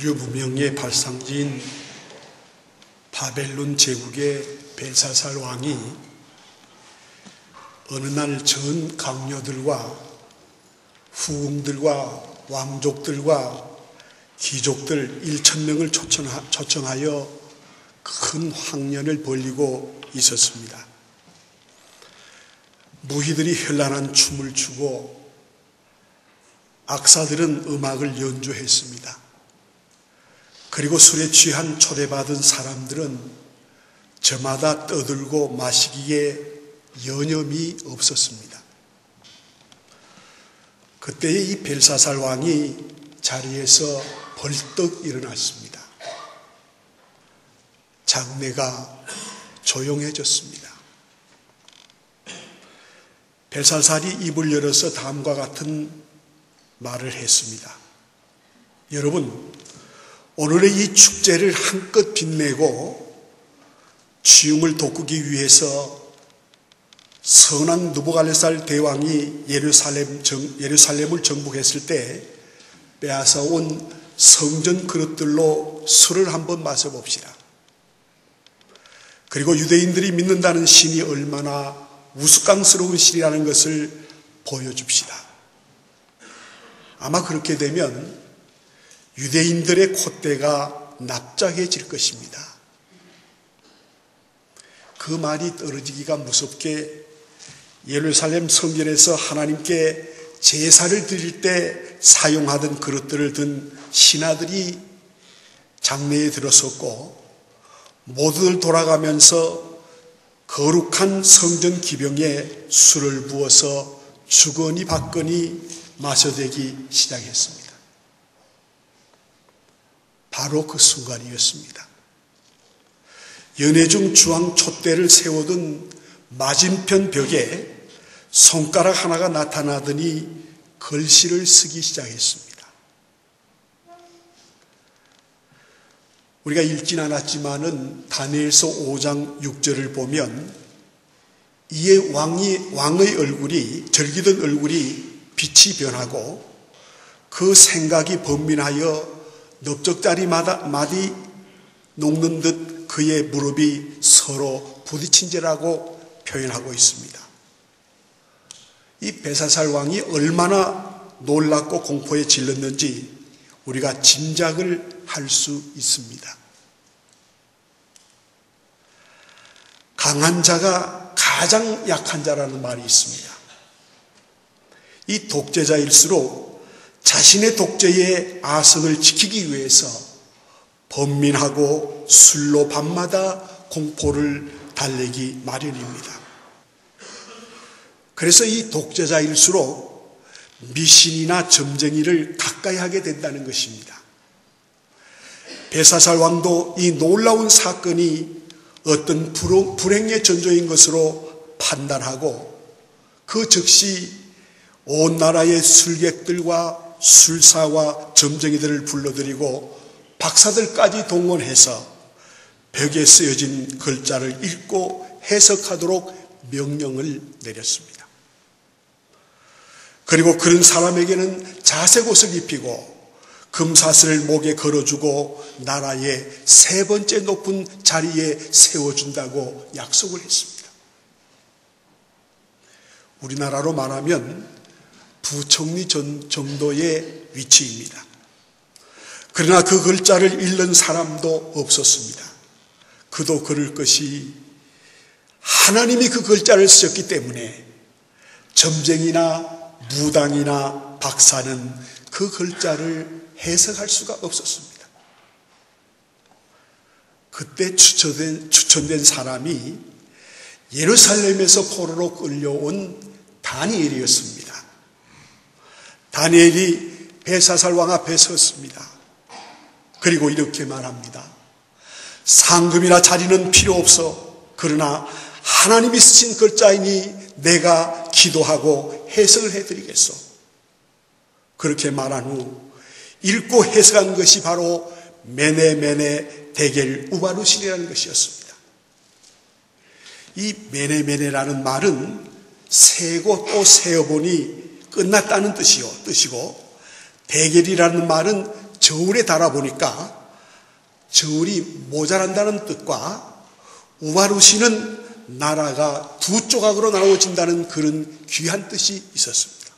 불교 문명의 발상지인 바벨론 제국의 벨사살 왕이 어느 날 전 강요들과 후궁들과 왕족들과 귀족들 1,000명을 초청하여 큰 황련을 벌이고 있었습니다. 무희들이 현란한 춤을 추고 악사들은 음악을 연주했습니다. 그리고 술에 취한 초대받은 사람들은 저마다 떠들고 마시기에 여념이 없었습니다. 그때 이 벨사살 왕이 자리에서 벌떡 일어났습니다. 장내가 조용해졌습니다. 벨사살이 입을 열어서 다음과 같은 말을 했습니다. 여러분, 오늘의 이 축제를 한껏 빛내고 치움을 돋구기 위해서 선왕 느부갓네살 대왕이 예루살렘을 정복했을 때 빼앗아온 성전 그릇들로 술을 한번 마셔봅시다. 그리고 유대인들이 믿는다는 신이 얼마나 우스꽝스러운 신이라는 것을 보여줍시다. 아마 그렇게 되면 유대인들의 콧대가 납작해질 것입니다. 그 말이 떨어지기가 무섭게 예루살렘 성전에서 하나님께 제사를 드릴 때 사용하던 그릇들을 든 신하들이 장내에 들어섰고 모두들 돌아가면서 거룩한 성전 기병에 술을 부어서 주거니 받거니 마셔대기 시작했습니다. 바로 그 순간이었습니다. 연회중 주황 촛대를 세워둔 맞은편 벽에 손가락 하나가 나타나더니 글씨를 쓰기 시작했습니다. 우리가 읽진 않았지만은 다니엘서 5장 6절을 보면 이에 왕의 얼굴이 절기던 얼굴이 빛이 변하고 그 생각이 번민하여 넓적다리 마디 녹는 듯 그의 무릎이 서로 부딪힌지라고 표현하고 있습니다. 이 벨사살 왕이 얼마나 놀랍고 공포에 질렸는지 우리가 짐작을 할 수 있습니다. 강한 자가 가장 약한 자라는 말이 있습니다. 이 독재자일수록 자신의 독재의 아성을 지키기 위해서 번민하고 술로 밤마다 공포를 달래기 마련입니다. 그래서 이 독재자일수록 미신이나 점쟁이를 가까이 하게 된다는 것입니다. 벨사살 왕도 이 놀라운 사건이 어떤 불행의 전조인 것으로 판단하고 그 즉시 온 나라의 술객들과 술사와 점쟁이들을 불러들이고 박사들까지 동원해서 벽에 쓰여진 글자를 읽고 해석하도록 명령을 내렸습니다. 그리고 그런 사람에게는 자색 옷을 입히고 금사슬을 목에 걸어주고 나라의 세 번째 높은 자리에 세워준다고 약속을 했습니다. 우리나라로 말하면 부총리 정도의 위치입니다. 그러나 그 글자를 읽는 사람도 없었습니다. 그도 그럴 것이 하나님이 그 글자를 쓰셨기 때문에 점쟁이나 무당이나 박사는 그 글자를 해석할 수가 없었습니다. 그때 추천된 사람이 예루살렘에서 포로로 끌려온 다니엘이었습니다. 다니엘이 벨사살 왕 앞에 섰습니다. 그리고 이렇게 말합니다. 상금이나 자리는 필요 없어. 그러나 하나님이 쓰신 글자이니 내가 기도하고 해석을 해드리겠소. 그렇게 말한 후 읽고 해석한 것이 바로 메네메네 데겔 우바루신이라는 것이었습니다. 이 메네메네라는 말은 세고 또 세어보니 끝났다는 뜻이고 데겔이라는 말은 저울에 달아보니까 저울이 모자란다는 뜻과 우바루시는 나라가 두 조각으로 나눠진다는 그런 귀한 뜻이 있었습니다.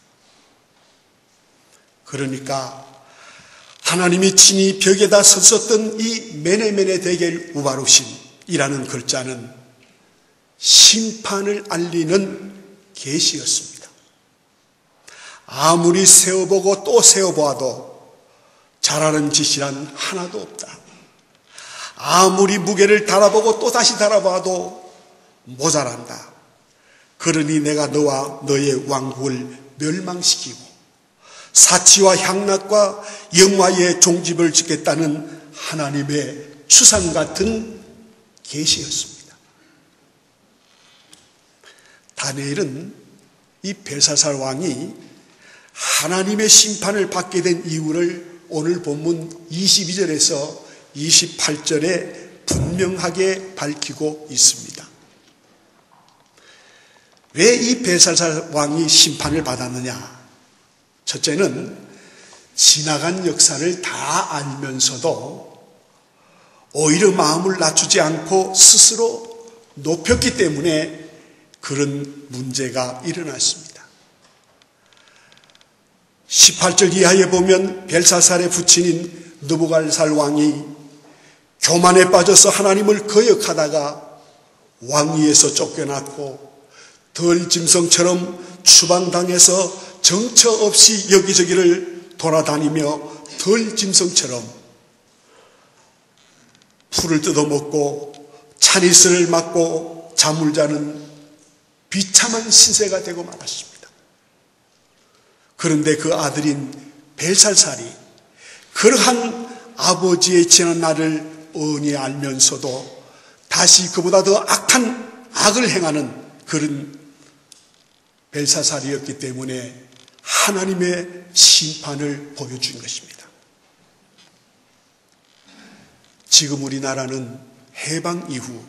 그러니까 하나님이 친히 벽에다 썼었던 이 메네메네 데겔 우바루신이라는 글자는 심판을 알리는 계시였습니다. 아무리 세어보고 또 세어보아도 잘하는 짓이란 하나도 없다. 아무리 무게를 달아보고 또 다시 달아봐도 모자란다. 그러니 내가 너와 너의 왕국을 멸망시키고 사치와 향락과 영화의 종집을 짓겠다는 하나님의 추상 같은 계시였습니다. 다니엘은 이 벨사살 왕이 하나님의 심판을 받게 된 이유를 오늘 본문 22절에서 28절에 분명하게 밝히고 있습니다. 왜 이 벨사살 왕이 심판을 받았느냐? 첫째는 지나간 역사를 다 알면서도 오히려 마음을 낮추지 않고 스스로 높였기 때문에 그런 문제가 일어났습니다. 18절 이하에 보면 벨사살의 부친인 느부갈살 왕이 교만에 빠져서 하나님을 거역하다가 왕위에서 쫓겨났고 덜 짐승처럼 추방당해서 정처 없이 여기저기를 돌아다니며 덜 짐승처럼 풀을 뜯어먹고 찬이슬을 맞고 잠을 자는 비참한 신세가 되고 말았습니다. 그런데 그 아들인 벨살살이 그러한 아버지의 지난 날을 뻔히 알면서도 다시 그보다 더 악한 악을 행하는 그런 벨사살이었기 때문에 하나님의 심판을 보여준 것입니다. 지금 우리나라는 해방 이후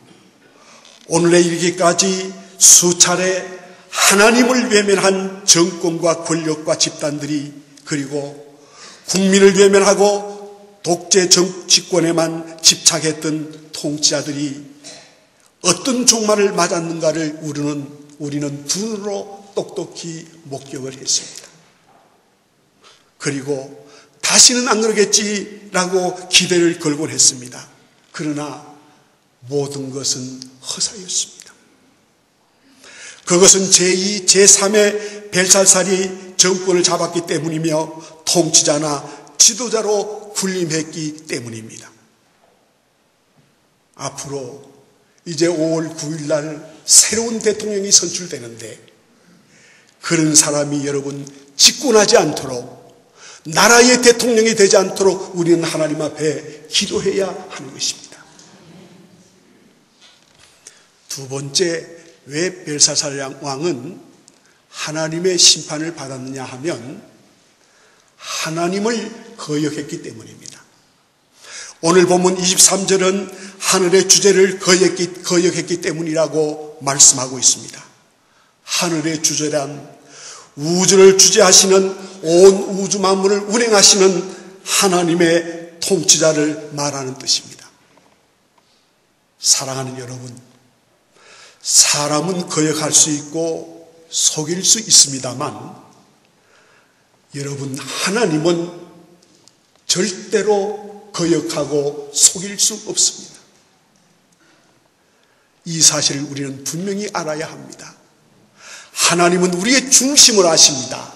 오늘에 이르기까지 수차례 하나님을 외면한 정권과 권력과 집단들이 그리고 국민을 외면하고 독재 정치권에만 집착했던 통치자들이 어떤 종말을 맞았는가를 우리는 두 눈으로 똑똑히 목격을 했습니다. 그리고 다시는 안 그러겠지라고 기대를 걸곤 했습니다. 그러나 모든 것은 허사였습니다. 그것은 제2, 제3의 벨살살이 정권을 잡았기 때문이며 통치자나 지도자로 군림했기 때문입니다. 앞으로 이제 5월 9일 날 새로운 대통령이 선출되는데 그런 사람이 여러분 집권하지 않도록 나라의 대통령이 되지 않도록 우리는 하나님 앞에 기도해야 하는 것입니다. 두 번째, 왜 벨사살 왕은 하나님의 심판을 받았느냐 하면 하나님을 거역했기 때문입니다. 오늘 본문 23절은 하늘의 주제를 거역했기 때문이라고 말씀하고 있습니다. 하늘의 주제란 우주를 주재하시는 온 우주 만물을 운행하시는 하나님의 통치자를 말하는 뜻입니다. 사랑하는 여러분, 사람은 거역할 수 있고 속일 수 있습니다만 여러분, 하나님은 절대로 거역하고 속일 수 없습니다. 이 사실을 우리는 분명히 알아야 합니다. 하나님은 우리의 중심을 아십니다.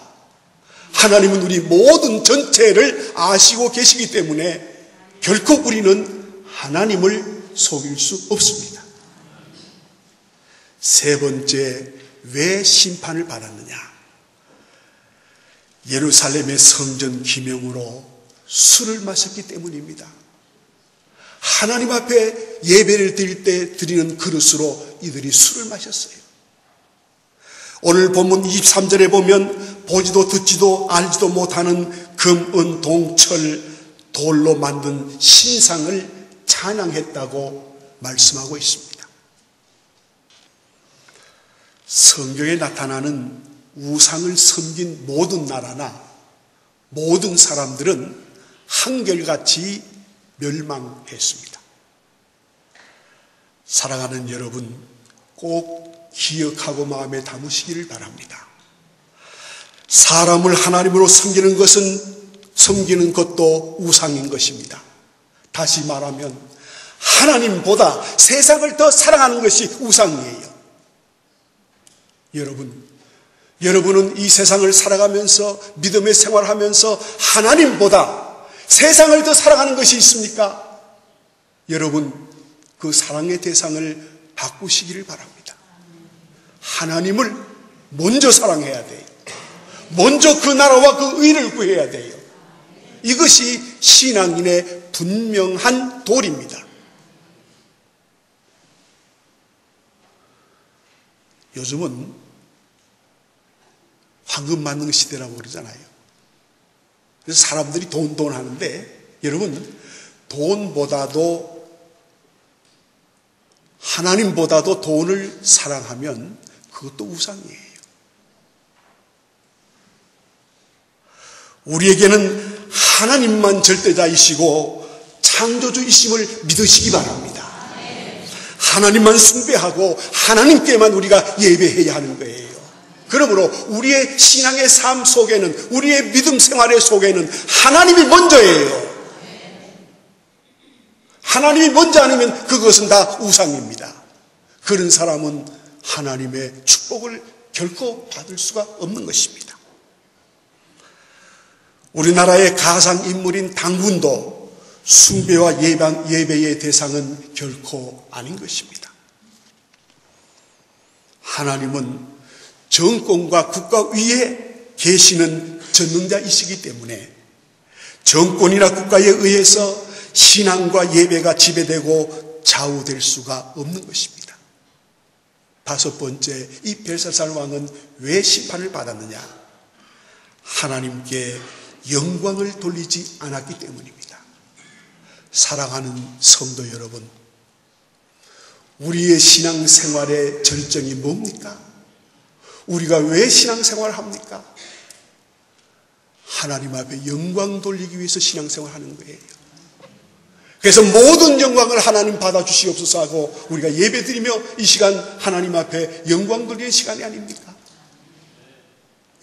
하나님은 우리 모든 전체를 아시고 계시기 때문에 결코 우리는 하나님을 속일 수 없습니다. 세 번째, 왜 심판을 받았느냐? 예루살렘의 성전 기명으로 술을 마셨기 때문입니다. 하나님 앞에 예배를 드릴 때 드리는 그릇으로 이들이 술을 마셨어요. 오늘 본문 23절에 보면 보지도 듣지도 알지도 못하는 금, 은, 동, 철, 돌로 만든 신상을 찬양했다고 말씀하고 있습니다. 성경에 나타나는 우상을 섬긴 모든 나라나 모든 사람들은 한결같이 멸망했습니다. 사랑하는 여러분, 꼭 기억하고 마음에 담으시기를 바랍니다. 사람을 하나님으로 섬기는 것도 우상인 것입니다. 다시 말하면 하나님보다 세상을 더 사랑하는 것이 우상이에요. 여러분은 이 세상을 살아가면서 믿음의 생활을 하면서 하나님보다 세상을 더 사랑하는 것이 있습니까? 여러분, 그 사랑의 대상을 바꾸시기를 바랍니다. 하나님을 먼저 사랑해야 돼요. 먼저 그 나라와 그 의를 구해야 돼요. 이것이 신앙인의 분명한 도리입니다. 요즘은 황금만능 시대라고 그러잖아요. 그래서 사람들이 돈 하는데, 여러분, 돈보다도 하나님보다도 돈을 사랑하면 그것도 우상이에요. 우리에게는 하나님만 절대자이시고 창조주이심을 믿으시기 바랍니다. 하나님만 숭배하고 하나님께만 우리가 예배해야 하는 거예요. 그러므로 우리의 신앙의 삶 속에는, 우리의 믿음 생활의 속에는 하나님이 먼저예요. 하나님이 먼저 아니면 그것은 다 우상입니다. 그런 사람은 하나님의 축복을 결코 받을 수가 없는 것입니다. 우리나라의 가상인물인 당군도 숭배와 예배의 대상은 결코 아닌 것입니다. 하나님은 정권과 국가 위에 계시는 전능자이시기 때문에 정권이나 국가에 의해서 신앙과 예배가 지배되고 좌우될 수가 없는 것입니다. 다섯 번째, 이 벨사살 왕은 왜 심판을 받았느냐? 하나님께 영광을 돌리지 않았기 때문입니다. 사랑하는 성도 여러분, 우리의 신앙생활의 절정이 뭡니까? 우리가 왜 신앙생활을 합니까? 하나님 앞에 영광 돌리기 위해서 신앙생활을 하는 거예요. 그래서 모든 영광을 하나님 받아주시옵소서 하고 우리가 예배드리며 이 시간 하나님 앞에 영광 돌리는 시간이 아닙니까?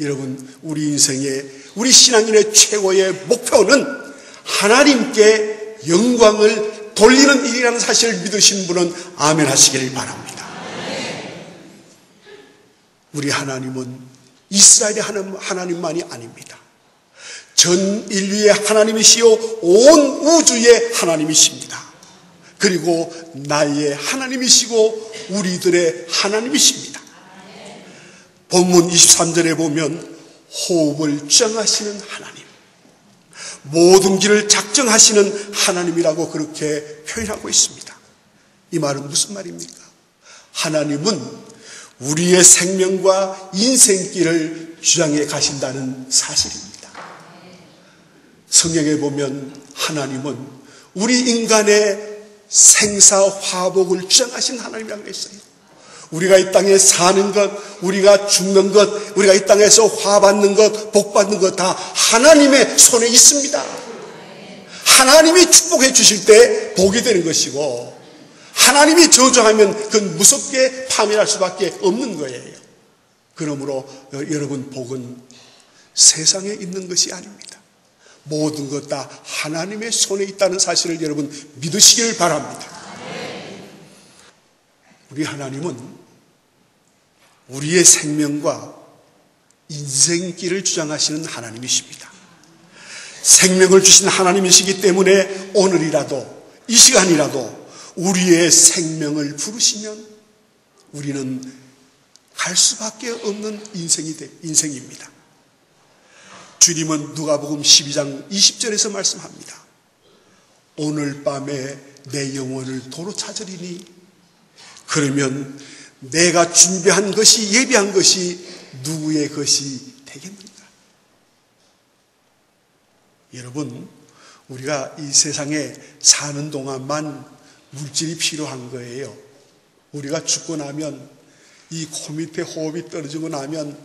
여러분, 우리 인생의, 우리 신앙인의 최고의 목표는 하나님께 영광을 돌리는 일이라는 사실을 믿으신 분은 아멘 하시길 바랍니다. 우리 하나님은 이스라엘의 하나님만이 아닙니다. 전 인류의 하나님이시요 온 우주의 하나님이십니다. 그리고 나의 하나님이시고 우리들의 하나님이십니다. 본문 23절에 보면 호흡을 주장하시는 하나님, 모든 길을 작정하시는 하나님이라고 그렇게 표현하고 있습니다. 이 말은 무슨 말입니까? 하나님은 우리의 생명과 인생길을 주장해 가신다는 사실입니다. 성경에 보면 하나님은 우리 인간의 생사화복을 주장하신 하나님이라고 했어요. 우리가 이 땅에 사는 것, 우리가 죽는 것, 우리가 이 땅에서 화받는 것, 복받는 것 다 하나님의 손에 있습니다. 하나님이 축복해 주실 때 복이 되는 것이고, 하나님이 저주하면 그건 무섭게 파멸할 수밖에 없는 거예요. 그러므로 여러분, 복은 세상에 있는 것이 아닙니다. 모든 것 다 하나님의 손에 있다는 사실을 여러분 믿으시길 바랍니다. 우리 하나님은 우리의 생명과 인생길을 주장하시는 하나님이십니다. 생명을 주신 하나님이시기 때문에 오늘이라도, 이 시간이라도 우리의 생명을 부르시면 우리는 갈 수밖에 없는 인생입니다. 주님은 누가복음 12장 20절에서 말씀합니다. 오늘 밤에 내 영혼을 도로 찾으리니 그러면 내가 준비한 것이, 예비한 것이 누구의 것이 되겠는가? 여러분, 우리가 이 세상에 사는 동안만 물질이 필요한 거예요. 우리가 죽고 나면, 이 코 밑에 호흡이 떨어지고 나면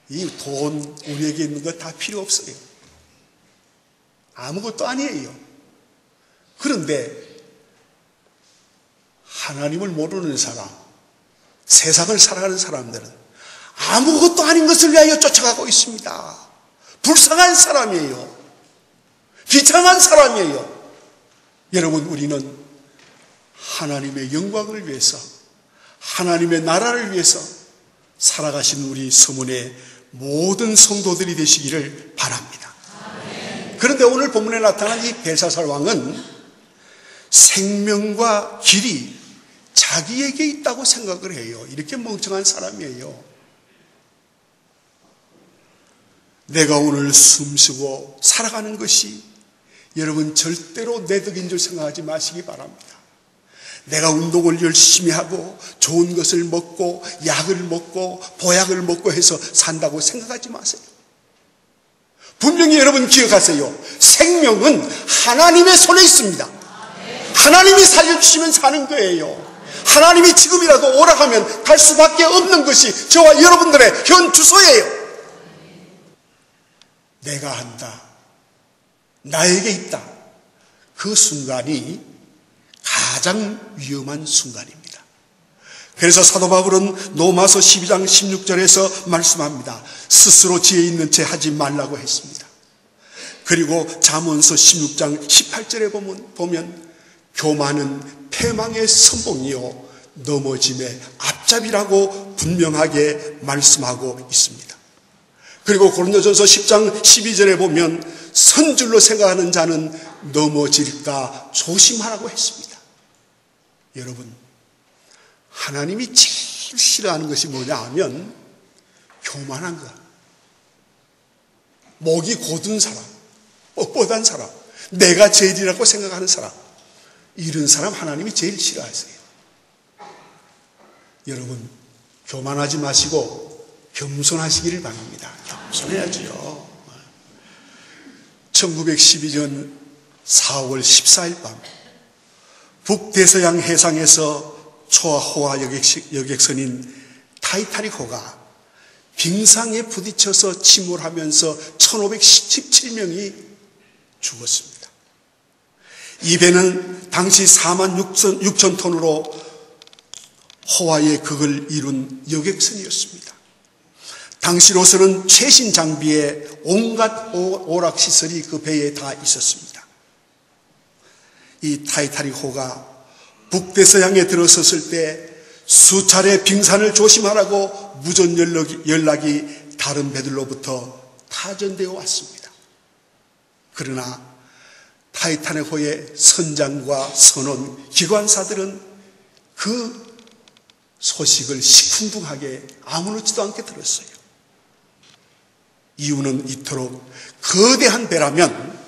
이 돈, 우리에게 있는 거 다 필요 없어요. 아무것도 아니에요. 그런데 하나님을 모르는 사람, 세상을 살아가는 사람들은 아무것도 아닌 것을 위하여 쫓아가고 있습니다. 불쌍한 사람이에요. 비참한 사람이에요. 여러분, 우리는 하나님의 영광을 위해서, 하나님의 나라를 위해서 살아가신 우리 서문의 모든 성도들이 되시기를 바랍니다. 그런데 오늘 본문에 나타난 이 벨사살 왕은 생명과 길이 자기에게 있다고 생각을 해요. 이렇게 멍청한 사람이에요. 내가 오늘 숨쉬고 살아가는 것이 여러분 절대로 내 덕인 줄 생각하지 마시기 바랍니다. 내가 운동을 열심히 하고 좋은 것을 먹고 약을 먹고 보약을 먹고 해서 산다고 생각하지 마세요. 분명히 여러분 기억하세요. 생명은 하나님의 손에 있습니다. 하나님이 살려주시면 사는 거예요. 하나님이 지금이라도 오라 하면 갈 수밖에 없는 것이 저와 여러분들의 현 주소예요. 내가 한다, 나에게 있다, 그 순간이 가장 위험한 순간입니다. 그래서 사도 바울은 로마서 12장 16절에서 말씀합니다. 스스로 지혜 있는 채 하지 말라고 했습니다. 그리고 잠언서 16장 18절에 보면 교만은 패망의 선봉이요 넘어짐의 앞잡이라고 분명하게 말씀하고 있습니다. 그리고 고린도전서 10장 12절에 보면 선줄로 생각하는 자는 넘어질까 조심하라고 했습니다. 여러분, 하나님이 제일 싫어하는 것이 뭐냐 하면 교만한 것, 목이 곧은 사람, 뻣뻣한 사람, 내가 제일이라고 생각하는 사람, 이런 사람 하나님이 제일 싫어하세요. 여러분, 교만하지 마시고 겸손하시기를 바랍니다. 겸손해야지요. 1912년 4월 14일 밤 북대서양 해상에서 초호화 여객선인 타이타닉호가 빙상에 부딪혀서 침몰하면서 1517명이 죽었습니다. 이 배는 당시 46,000톤으로 호화의 극을 이룬 여객선이었습니다. 당시로서는 최신 장비에 온갖 오락시설이 그 배에 다 있었습니다. 이 타이타닉호가 북대서양에 들어섰을 때 수차례 빙산을 조심하라고 무전 연락이 다른 배들로부터 타전되어 왔습니다. 그러나 타이타닉호의 선장과 선원, 기관사들은 그 소식을 시큰둥하게 아무렇지도 않게 들었어요. 이유는 이토록 거대한 배라면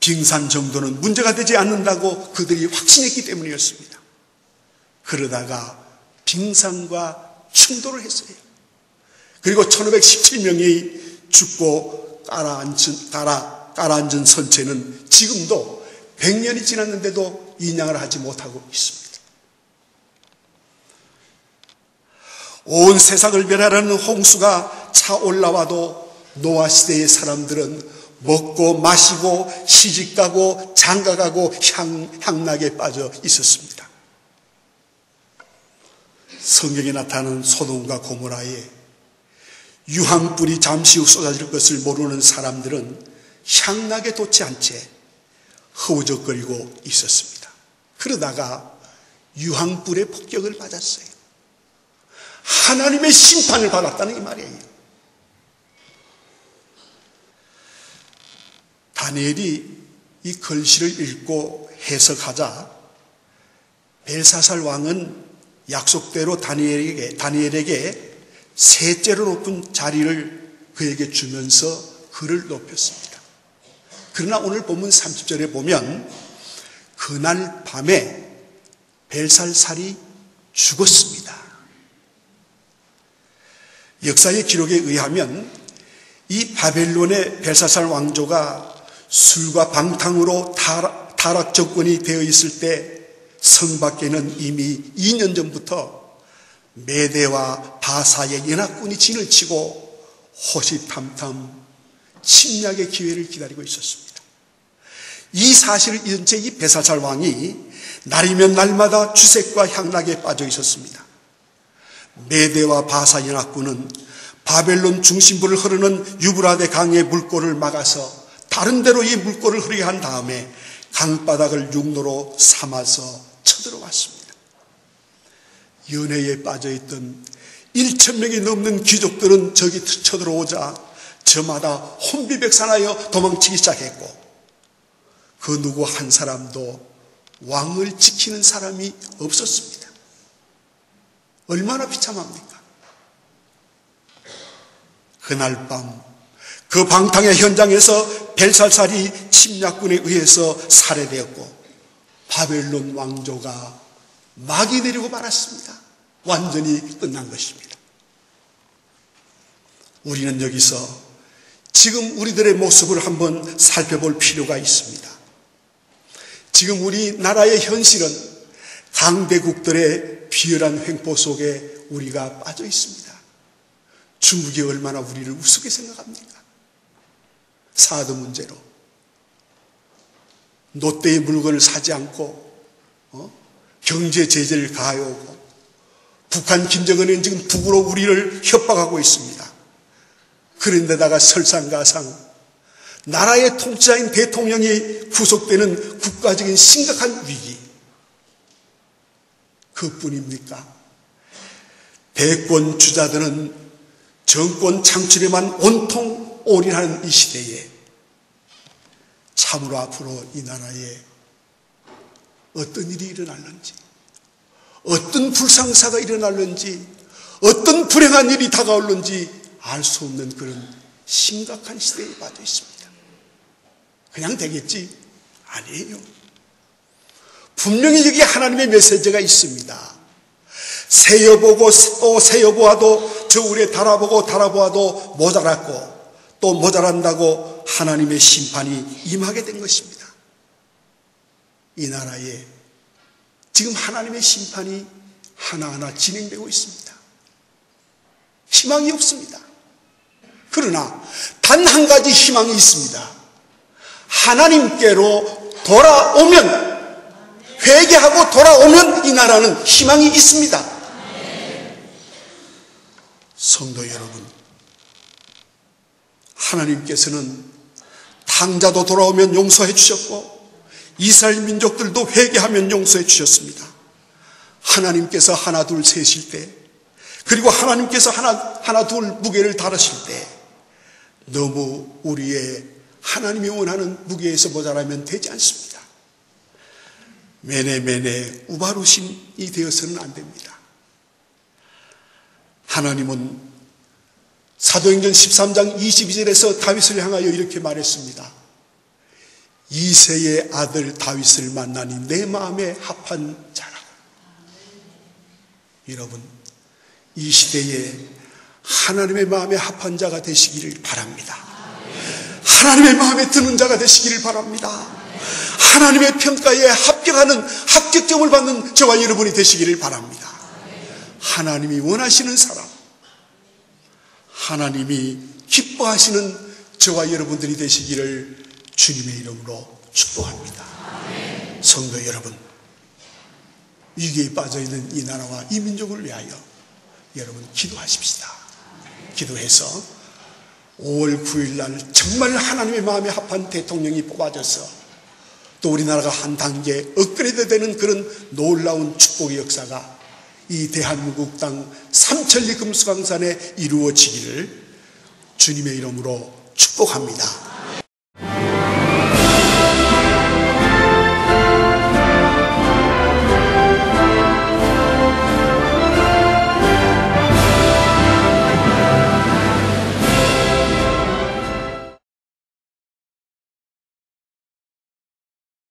빙산 정도는 문제가 되지 않는다고 그들이 확신했기 때문이었습니다. 그러다가 빙산과 충돌을 했어요. 그리고 1517명이 죽고 가라앉은 선체는 지금도 100년이 지났는데도 인양을 하지 못하고 있습니다. 온 세상을 멸하려는 홍수가 차올라와도 노아 시대의 사람들은 먹고 마시고 시집가고 장가가고 향락에 빠져 있었습니다. 성경에 나타나는 소돔과 고모라에 유황불이 잠시 후 쏟아질 것을 모르는 사람들은 향락에 돋지 않은 채 허우적거리고 있었습니다. 그러다가 유황불의 폭격을 맞았어요. 하나님의 심판을 받았다는 이 말이에요. 다니엘이 이 글씨를 읽고 해석하자 벨사살 왕은 약속대로 다니엘에게 셋째로 높은 자리를 그에게 주면서 그를 높였습니다. 그러나 오늘 본문 30절에 보면 그날 밤에 벨사살이 죽었습니다. 역사의 기록에 의하면 이 바벨론의 벨사살 왕조가 술과 방탕으로 타락 정권이 되어 있을 때 성 밖에는 이미 2년 전부터 메대와 바사의 연합군이 진을 치고 호시탐탐 침략의 기회를 기다리고 있었습니다. 이 사실을 잊은 채 이 벨사살 왕이 날이면 날마다 주색과 향락에 빠져 있었습니다. 메대와 바사 연합군은 바벨론 중심부를 흐르는 유브라데 강의 물꼬를 막아서 다른 데로 이 물꼬를 흐르게 한 다음에 강바닥을 육로로 삼아서 쳐들어왔습니다. 연회에 빠져있던 1,000명이 넘는 귀족들은 저기 쳐들어오자 저마다 혼비백산하여 도망치기 시작했고, 그 누구 한 사람도 왕을 지키는 사람이 없었습니다. 얼마나 비참합니까? 그날 밤 그 방탕의 현장에서 벨사살이 침략군에 의해서 살해되었고 바벨론 왕조가 막이 내리고 말았습니다. 완전히 끝난 것입니다. 우리는 여기서 지금 우리들의 모습을 한번 살펴볼 필요가 있습니다. 지금 우리나라의 현실은 강대국들의 비열한 횡포 속에 우리가 빠져 있습니다. 중국이 얼마나 우리를 우습게 생각합니까? 사드 문제로 노떼의 물건을 사지 않고 경제 제재를 가해오고, 북한 김정은은 지금 북으로 우리를 협박하고 있습니다. 그런데다가 설상가상 나라의 통치자인 대통령이 구속되는 국가적인 심각한 위기, 그뿐입니까? 대권 주자들은 정권 창출에만 온통 올인하는 이 시대에 참으로 앞으로 이 나라에 어떤 일이 일어날는지, 어떤 불상사가 일어날는지, 어떤 불행한 일이 다가올는지 알 수 없는 그런 심각한 시대에 빠져 있습니다. 그냥 되겠지? 아니에요. 분명히 여기 하나님의 메시지가 있습니다. 세어보고 또 세어보아도 저울에 달아보고 달아보아도 모자랐고 또 모자란다고 하나님의 심판이 임하게 된 것입니다. 이 나라에 지금 하나님의 심판이 하나하나 진행되고 있습니다. 희망이 없습니다. 그러나 단 한 가지 희망이 있습니다. 하나님께로 돌아오면, 회개하고 돌아오면 이 나라는 희망이 있습니다. 성도 여러분, 하나님께서는 탕자도 돌아오면 용서해 주셨고 이스라엘 민족들도 회개하면 용서해 주셨습니다. 하나님께서 하나 둘 세실 때, 그리고 하나님께서 하나 둘 무게를 다루실 때 너무 우리의 하나님이 원하는 무게에서 모자라면 되지 않습니다. 매네매네 우바루신이 되어서는 안 됩니다. 하나님은 사도행전 13장 22절에서 다윗을 향하여 이렇게 말했습니다. 이새의 아들 다윗을 만나니 내 마음에 합한 자라. 여러분, 이 시대에 하나님의 마음에 합한 자가 되시기를 바랍니다. 하나님의 마음에 드는 자가 되시기를 바랍니다. 하나님의 평가에 합격하는, 합격점을 받는 저와 여러분이 되시기를 바랍니다. 하나님이 원하시는 사람, 하나님이 기뻐하시는 저와 여러분들이 되시기를 주님의 이름으로 축복합니다. 성도 여러분, 위기에 빠져있는 이 나라와 이 민족을 위하여 여러분 기도하십시다. 기도해서 5월 9일 날 정말 하나님의 마음에 합한 대통령이 뽑아져서 또 우리나라가 한 단계 업그레이드 되는 그런 놀라운 축복의 역사가 이 대한민국 땅 삼천리 금수강산에 이루어지기를 주님의 이름으로 축복합니다.